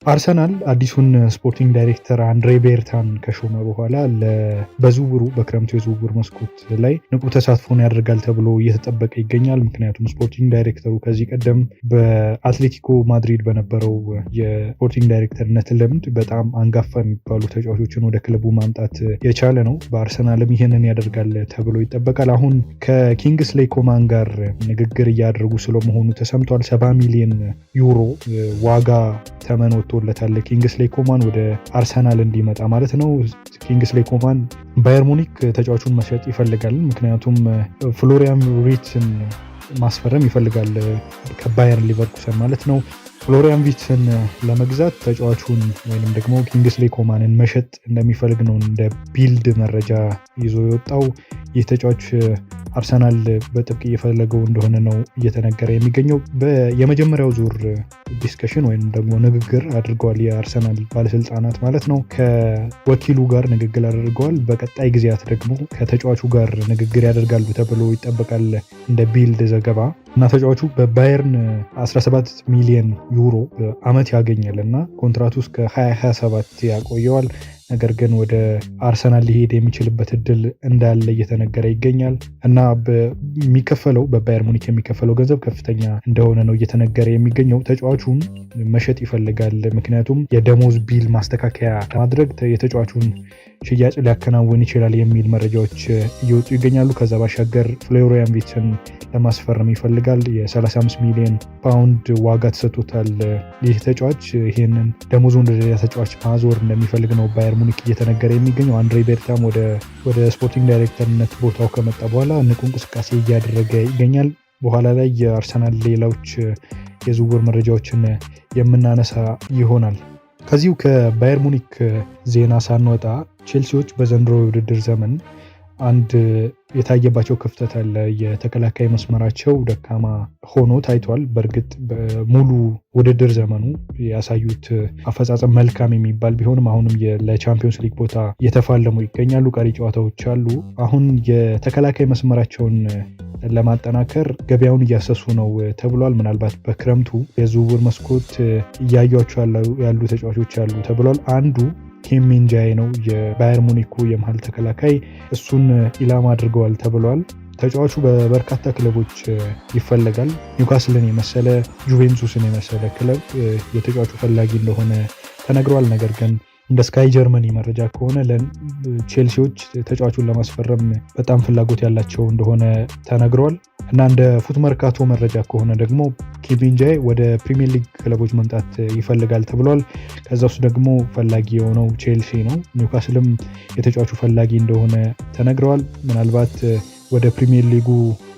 አርሰናል አዲሱን ስፖርቲንግ ዳይሬክተር አንድሬ ቤርታን ከሾመ በኋላ በዝውውሩ በክረምቱ የዝውውር መስኮት ላይ ንቁ ተሳትፎን ያደርጋል ተብሎ እየተጠበቀ ይገኛል። ምክንያቱም ስፖርቲንግ ዳይሬክተሩ ከዚህ ቀደም በአትሌቲኮ ማድሪድ በነበረው የስፖርቲንግ ዳይሬክተርነት ልምድ በጣም አንጋፋ የሚባሉ ተጫዋቾችን ወደ ክለቡ ማምጣት የቻለ ነው። በአርሰናልም ይህንን ያደርጋል ተብሎ ይጠበቃል። አሁን ከኪንግስሌይ ኮማን ጋር ንግግር እያደረጉ ስለመሆኑ ተሰምቷል። 70 ሚሊዮን ዩሮ ዋጋ ተመን ወጥቶለታል ኪንግስሌይ ኮማን ወደ አርሰናል እንዲመጣ ማለት ነው። ኪንግስሌይ ኮማን ባየር ሙኒክ ተጫዋቹን መሸጥ ይፈልጋል። ምክንያቱም ፍሎሪያን ቪርትስን ማስፈረም ይፈልጋል ከባየር ሊቨርኩሰን ማለት ነው። ፍሎሪያን ቪርትስን ለመግዛት ተጫዋቹን ወይንም ደግሞ ኪንግስሌይ ኮማንን መሸጥ እንደሚፈልግ ነው እንደ ቢልድ መረጃ ይዞ የወጣው። ይህ ተጫዋች አርሰናል በጥብቅ እየፈለገው እንደሆነ ነው እየተነገረ የሚገኘው። የመጀመሪያው ዙር ዲስከሽን ወይም ደግሞ ንግግር አድርገዋል የአርሰናል ባለስልጣናት ማለት ነው። ከወኪሉ ጋር ንግግር አድርገዋል። በቀጣይ ጊዜያት ደግሞ ከተጫዋቹ ጋር ንግግር ያደርጋሉ ተብሎ ይጠበቃል እንደ ቢልድ ዘገባ እና ተጫዋቹ በባየርን 17 ሚሊዮን ዩሮ በአመት ያገኛል እና ኮንትራቱ እስከ 2027 ያቆየዋል። ነገር ግን ወደ አርሰናል ሊሄድ የሚችልበት እድል እንዳለ እየተነገረ ይገኛል እና የሚከፈለው በባየር ሙኒክ የሚከፈለው ገንዘብ ከፍተኛ እንደሆነ ነው እየተነገረ የሚገኘው። ተጫዋቹን መሸጥ ይፈልጋል። ምክንያቱም የደሞዝ ቢል ማስተካከያ ለማድረግ የተጫዋቹን ሽያጭ ሊያከናውን ይችላል የሚል መረጃዎች እየወጡ ይገኛሉ። ከዛ ባሻገር ፍሎሪያን ቪርትስን ለማስፈረም ይፈልጋል። የ35 ሚሊዮን ፓውንድ ዋጋ ተሰጥቶታል። ይህ ተጫዋች ይህንን ደሞዙን ወደ ተጫዋች ማዞር እንደሚፈልግ ነው ባየር ሙኒክ እየተነገረ የሚገኘው። አንድሬ ቤርታም ወደ ስፖርቲንግ ዳይሬክተርነት ቦታው ከመጣ በኋላ ንቁ እንቅስቃሴ እያደረገ ይገኛል። በኋላ ላይ የአርሰናል ሌሎች የዝውውር መረጃዎችን የምናነሳ ይሆናል። ከዚሁ ከባየር ሙኒክ ዜና ሳንወጣ ቼልሲዎች በዘንድሮ የውድድር ዘመን አንድ የታየባቸው ክፍተት አለ። የተከላካይ መስመራቸው ደካማ ሆኖ ታይቷል። በእርግጥ በሙሉ ውድድር ዘመኑ ያሳዩት አፈጻጸም መልካም የሚባል ቢሆንም አሁንም ለቻምፒዮንስ ሊግ ቦታ እየተፋለሙ ይገኛሉ። ቀሪ ጨዋታዎች አሉ። አሁን የተከላካይ መስመራቸውን ለማጠናከር ገበያውን እያሰሱ ነው ተብሏል። ምናልባት በክረምቱ የዝውውር መስኮት እያዩቸው ያሉ ተጫዋቾች አሉ ተብሏል። አንዱ ኪም ሚንጃይ ነው፣ የባየር ሙኒኩ የመሃል ተከላካይ። እሱን ኢላማ አድርገዋል ተብሏል። ተጫዋቹ በበርካታ ክለቦች ይፈለጋል። ኒውካስልን የመሰለ ጁቬንቱስን የመሰለ ክለብ የተጫዋቹ ፈላጊ እንደሆነ ተነግሯል። ነገር ግን እንደ ስካይ ጀርመኒ መረጃ ከሆነ ቼልሲዎች ተጫዋቹን ለማስፈረም በጣም ፍላጎት ያላቸው እንደሆነ ተነግሯል እና እንደ ፉት መርካቶ መረጃ ከሆነ ደግሞ ኪም ሚንጃይ ወደ ፕሪሚየር ሊግ ክለቦች መምጣት ይፈልጋል ተብሏል። ከዛ ውስጥ ደግሞ ፈላጊ የሆነው ቼልሲ ነው። ኒውካስልም የተጫዋቹ ፈላጊ እንደሆነ ተነግረዋል። ምናልባት ወደ ፕሪሚየር ሊጉ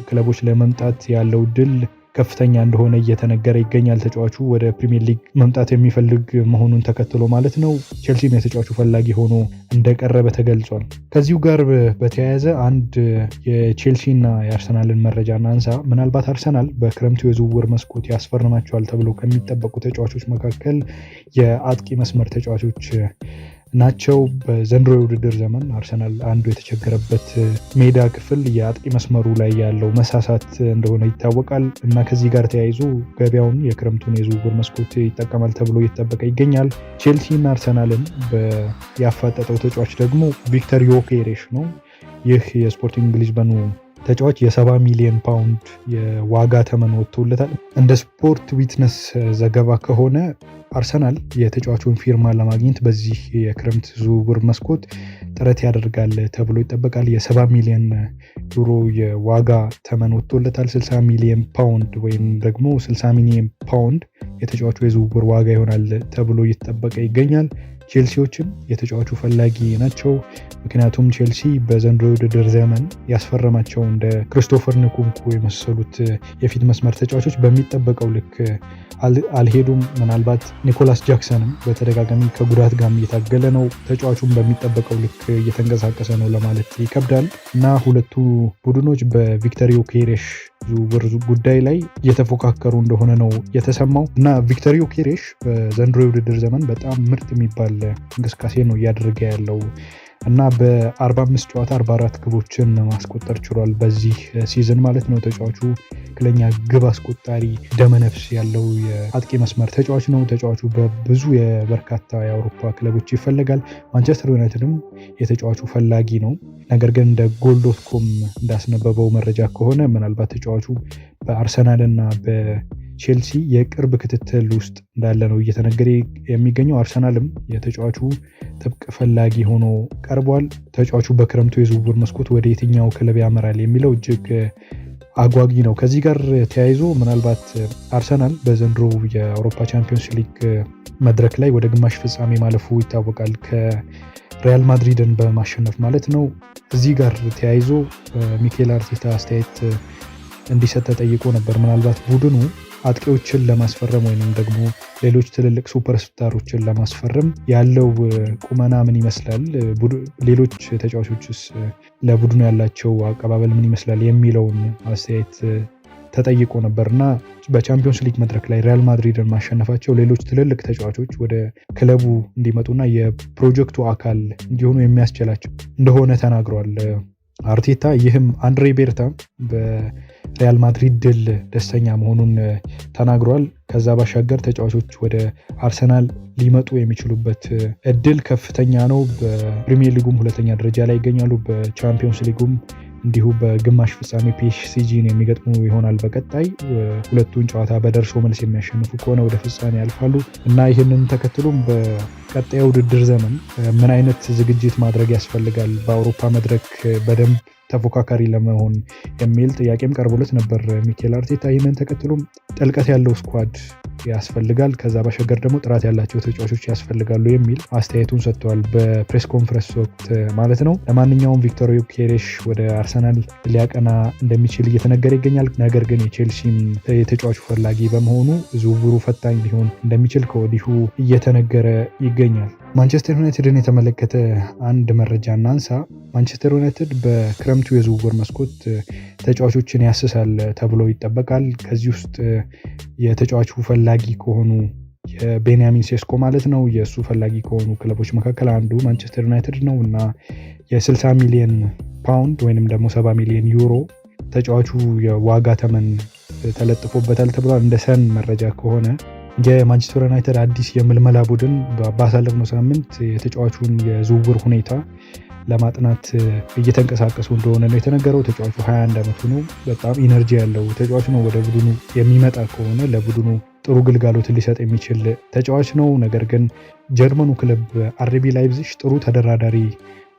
ክለቦች ለመምጣት ያለው ድል ከፍተኛ እንደሆነ እየተነገረ ይገኛል። ተጫዋቹ ወደ ፕሪሚየር ሊግ መምጣት የሚፈልግ መሆኑን ተከትሎ ማለት ነው። ቼልሲም የተጫዋቹ ፈላጊ ሆኖ እንደቀረበ ተገልጿል። ከዚሁ ጋር በተያያዘ አንድ የቼልሲና የአርሰናልን መረጃ እናንሳ። ምናልባት አርሰናል በክረምቱ የዝውውር መስኮት ያስፈርማቸዋል ተብሎ ከሚጠበቁ ተጫዋቾች መካከል የአጥቂ መስመር ተጫዋቾች ናቸው። በዘንድሮ የውድድር ዘመን አርሰናል አንዱ የተቸገረበት ሜዳ ክፍል የአጥቂ መስመሩ ላይ ያለው መሳሳት እንደሆነ ይታወቃል እና ከዚህ ጋር ተያይዞ ገበያውን የክረምቱን የዝውውር መስኮት ይጠቀማል ተብሎ እየተጠበቀ ይገኛል። ቼልሲና አርሰናልን ያፋጠጠው ተጫዋች ደግሞ ቪክተር ዮኬሬሽ ነው። ይህ የስፖርቲንግ ሊዝበኑ ተጫዋች የ70 ሚሊዮን ፓውንድ የዋጋ ተመን ወጥቶለታል። እንደ ስፖርት ዊትነስ ዘገባ ከሆነ አርሰናል የተጫዋቹን ፊርማ ለማግኘት በዚህ የክረምት ዝውውር መስኮት ጥረት ያደርጋል ተብሎ ይጠበቃል። የ70 ሚሊዮን ዩሮ የዋጋ ተመን ወጥቶለታል። 60 ሚሊዮን ፓውንድ ወይም ደግሞ 60 ሚሊዮን ፓውንድ የተጫዋቹ የዝውውር ዋጋ ይሆናል ተብሎ እየተጠበቀ ይገኛል። ቼልሲዎችም የተጫዋቹ ፈላጊ ናቸው። ምክንያቱም ቼልሲ በዘንድሮ የውድድር ዘመን ያስፈረማቸው እንደ ክሪስቶፈር ንኩንኩ የመሰሉት የፊት መስመር ተጫዋቾች በሚጠበቀው ልክ አልሄዱም። ምናልባት ኒኮላስ ጃክሰንም በተደጋጋሚ ከጉዳት ጋር እየታገለ ነው። ተጫዋቹም በሚጠበቀው ልክ እየተንቀሳቀሰ ነው ለማለት ይከብዳል እና ሁለቱ ቡድኖች በቪክተር ዮኬሬሽ ዝውውር ጉዳይ ላይ እየተፎካከሩ እንደሆነ ነው የተሰማው እና ቪክተር ዮኬሬሽ በዘንድሮ የውድድር ዘመን በጣም ምርጥ የሚባል እንቅስቃሴ ነው እያደረገ ያለው እና በ45 ጨዋታ 44 ግቦችን ማስቆጠር ችሏል በዚህ ሲዝን ማለት ነው። ተጫዋቹ ትክክለኛ ግብ አስቆጣሪ ደመነፍስ ያለው የአጥቂ መስመር ተጫዋች ነው። ተጫዋቹ በብዙ የበርካታ የአውሮፓ ክለቦች ይፈለጋል። ማንቸስተር ዩናይትድም የተጫዋቹ ፈላጊ ነው። ነገር ግን እንደ ጎል.ኮም እንዳስነበበው መረጃ ከሆነ ምናልባት ተጫዋቹ በአርሰናል እና በቼልሲ የቅርብ ክትትል ውስጥ እንዳለ ነው እየተነገረ የሚገኘው። አርሰናልም የተጫዋቹ ጥብቅ ፈላጊ ሆኖ ቀርቧል። ተጫዋቹ በክረምቱ የዝውውር መስኮት ወደ የትኛው ክለብ ያመራል የሚለው እጅግ አጓጊ ነው። ከዚህ ጋር ተያይዞ ምናልባት አርሰናል በዘንድሮ የአውሮፓ ቻምፒዮንስ ሊግ መድረክ ላይ ወደ ግማሽ ፍጻሜ ማለፉ ይታወቃል፣ ከሪያል ማድሪድን በማሸነፍ ማለት ነው። እዚህ ጋር ተያይዞ ሚኬል አርቴታ አስተያየት እንዲሰጥ ተጠይቆ ነበር። ምናልባት ቡድኑ አጥቂዎችን ለማስፈረም ወይም ደግሞ ሌሎች ትልልቅ ሱፐርስታሮችን ለማስፈረም ያለው ቁመና ምን ይመስላል፣ ሌሎች ተጫዋቾችስ ለቡድኑ ያላቸው አቀባበል ምን ይመስላል የሚለውን አስተያየት ተጠይቆ ነበር እና በቻምፒዮንስ ሊግ መድረክ ላይ ሪያል ማድሪድን ማሸነፋቸው ሌሎች ትልልቅ ተጫዋቾች ወደ ክለቡ እንዲመጡና የፕሮጀክቱ አካል እንዲሆኑ የሚያስችላቸው እንደሆነ ተናግሯል አርቴታ። ይህም አንድሬ ቤርታ በሪያል ማድሪድ ድል ደስተኛ መሆኑን ተናግሯል። ከዛ ባሻገር ተጫዋቾች ወደ አርሰናል ሊመጡ የሚችሉበት እድል ከፍተኛ ነው። በፕሪሚየር ሊጉም ሁለተኛ ደረጃ ላይ ይገኛሉ። በቻምፒዮንስ ሊጉም እንዲሁ በግማሽ ፍጻሜ ፒኤስጂን የሚገጥሙ ይሆናል። በቀጣይ ሁለቱን ጨዋታ በደርሶ መልስ የሚያሸንፉ ከሆነ ወደ ፍጻሜ ያልፋሉ እና ይህንን ተከትሎም በቀጣዩ ውድድር ዘመን ምን አይነት ዝግጅት ማድረግ ያስፈልጋል በአውሮፓ መድረክ በደንብ ተፎካካሪ ለመሆን የሚል ጥያቄም ቀርቦለት ነበር ሚኬል አርቴታ። ይህንን ተከትሎም ጥልቀት ያለው ስኳድ ያስፈልጋል፣ ከዛ ባሻገር ደግሞ ጥራት ያላቸው ተጫዋቾች ያስፈልጋሉ የሚል አስተያየቱን ሰጥተዋል በፕሬስ ኮንፈረንስ ወቅት ማለት ነው። ለማንኛውም ቪክቶር ዮኬሬሽ ወደ አርሰናል ሊያቀና እንደሚችል እየተነገረ ይገኛል። ነገር ግን የቼልሲም የተጫዋቹ ፈላጊ በመሆኑ ዝውውሩ ፈታኝ ሊሆን እንደሚችል ከወዲሁ እየተነገረ ይገኛል። ማንቸስተር ዩናይትድን የተመለከተ አንድ መረጃ እናንሳ። ማንቸስተር ዩናይትድ በክረምቱ የዝውውር መስኮት ተጫዋቾችን ያስሳል ተብሎ ይጠበቃል። ከዚህ ውስጥ የተጫዋቹ ፈላጊ ከሆኑ የቤንያሚን ሴስኮ ማለት ነው የእሱ ፈላጊ ከሆኑ ክለቦች መካከል አንዱ ማንቸስተር ዩናይትድ ነው እና የ60 ሚሊዮን ፓውንድ ወይንም ደግሞ 70 ሚሊዮን ዩሮ ተጫዋቹ የዋጋ ተመን ተለጥፎበታል ተብሏል። እንደ ሰን መረጃ ከሆነ የማንቸስተር ዩናይትድ አዲስ የምልመላ ቡድን ባሳለፍነው ሳምንት የተጫዋቹን የዝውውር ሁኔታ ለማጥናት እየተንቀሳቀሱ እንደሆነ ነው የተነገረው። ተጫዋቹ 21 ዓመቱ ነው። በጣም ኢነርጂ ያለው ተጫዋች ነው። ወደ ቡድኑ የሚመጣ ከሆነ ለቡድኑ ጥሩ ግልጋሎት ሊሰጥ የሚችል ተጫዋች ነው። ነገር ግን ጀርመኑ ክለብ አርቢ ላይፕዚግ ጥሩ ተደራዳሪ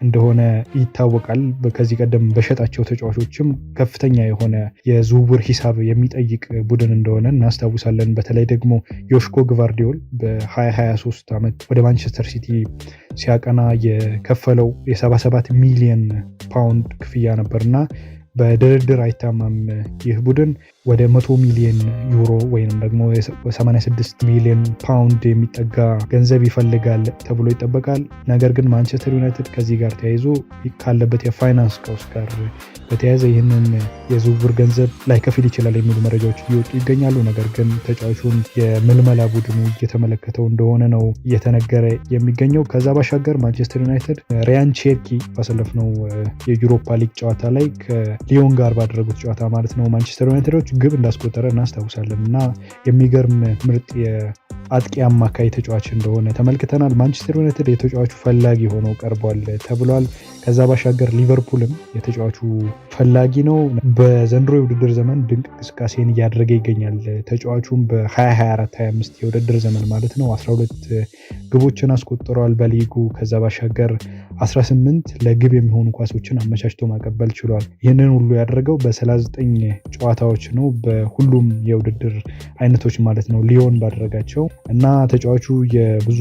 እንደሆነ ይታወቃል። ከዚህ ቀደም በሸጣቸው ተጫዋቾችም ከፍተኛ የሆነ የዝውውር ሂሳብ የሚጠይቅ ቡድን እንደሆነ እናስታውሳለን። በተለይ ደግሞ ዮሽኮ ግቫርዲዮል በ2023 ዓመት ወደ ማንቸስተር ሲቲ ሲያቀና የከፈለው የ77 ሚሊዮን ፓውንድ ክፍያ ነበርና በድርድር አይታማም። ይህ ቡድን ወደ 100 ሚሊዮን ዩሮ ወይም ደግሞ 86 ሚሊዮን ፓውንድ የሚጠጋ ገንዘብ ይፈልጋል ተብሎ ይጠበቃል። ነገር ግን ማንቸስተር ዩናይትድ ከዚህ ጋር ተያይዞ ካለበት የፋይናንስ ቀውስ ጋር በተያያዘ ይህንን የዝውውር ገንዘብ ላይከፍል ይችላል የሚሉ መረጃዎች እየወጡ ይገኛሉ። ነገር ግን ተጫዋቹን የምልመላ ቡድኑ እየተመለከተው እንደሆነ ነው እየተነገረ የሚገኘው። ከዛ ባሻገር ማንቸስተር ዩናይትድ ሪያን ቼርኪ ባሳለፍነው የዩሮፓ ሊግ ጨዋታ ላይ ሊዮን ጋር ባደረጉት ጨዋታ ማለት ነው ማንቸስተር ዩናይትዶች ግብ እንዳስቆጠረ እናስታውሳለን እና የሚገርም ምርጥ የአጥቂ አማካይ ተጫዋች እንደሆነ ተመልክተናል። ማንቸስተር ዩናይትድ የተጫዋቹ ፈላጊ ሆኖ ቀርቧል ተብሏል። ከዛ ባሻገር ሊቨርፑልም የተጫዋቹ ፈላጊ ነው። በዘንድሮ የውድድር ዘመን ድንቅ እንቅስቃሴን እያደረገ ይገኛል። ተጫዋቹም በ2024/25 የውድድር ዘመን ማለት ነው 12 ግቦችን አስቆጥረዋል በሊጉ። ከዛ ባሻገር 18 ለግብ የሚሆኑ ኳሶችን አመቻችቶ ማቀበል ችሏል። ይህንን ሁሉ ያደረገው በ39 ጨዋታዎች ነው፣ በሁሉም የውድድር አይነቶች ማለት ነው ሊዮን ባደረጋቸው እና ተጫዋቹ የብዙ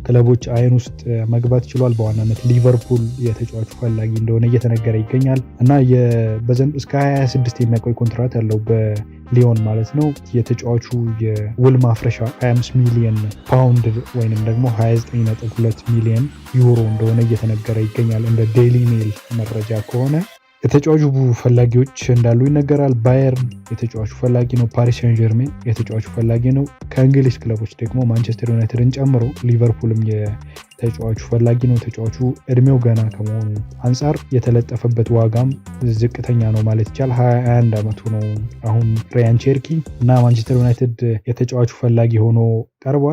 ክለቦች አይን ውስጥ መግባት ችሏል። በዋናነት ሊቨርፑል የተጫዋቹ ፈላጊ እንደሆነ እየተነገረ ይገኛል እና እስከ 26 የሚያቆይ ኮንትራት ያለው በሊዮን ማለት ነው። የተጫዋቹ የውል ማፍረሻ 25 ሚሊዮን ፓውንድ ወይንም ደግሞ 29.2 ሚሊዮን ዩሮ እንደሆነ እየተነገረ ይገኛል። እንደ ዴይሊ ሜል መረጃ ከሆነ የተጫዋቹ ፈላጊዎች እንዳሉ ይነገራል። ባየርን የተጫዋቹ ፈላጊ ነው። ፓሪስ ሴን ጀርሜን የተጫዋቹ ፈላጊ ነው። ከእንግሊዝ ክለቦች ደግሞ ማንቸስተር ዩናይትድን ጨምሮ ሊቨርፑልም ተጫዋቹ ፈላጊ ነው። ተጫዋቹ እድሜው ገና ከመሆኑ አንጻር የተለጠፈበት ዋጋም ዝቅተኛ ነው ማለት ይቻላል። 21 ዓመቱ ነው አሁን ራያን ቼርኪ እና ማንቸስተር ዩናይትድ የተጫዋቹ ፈላጊ ሆኖ ቀርቧል።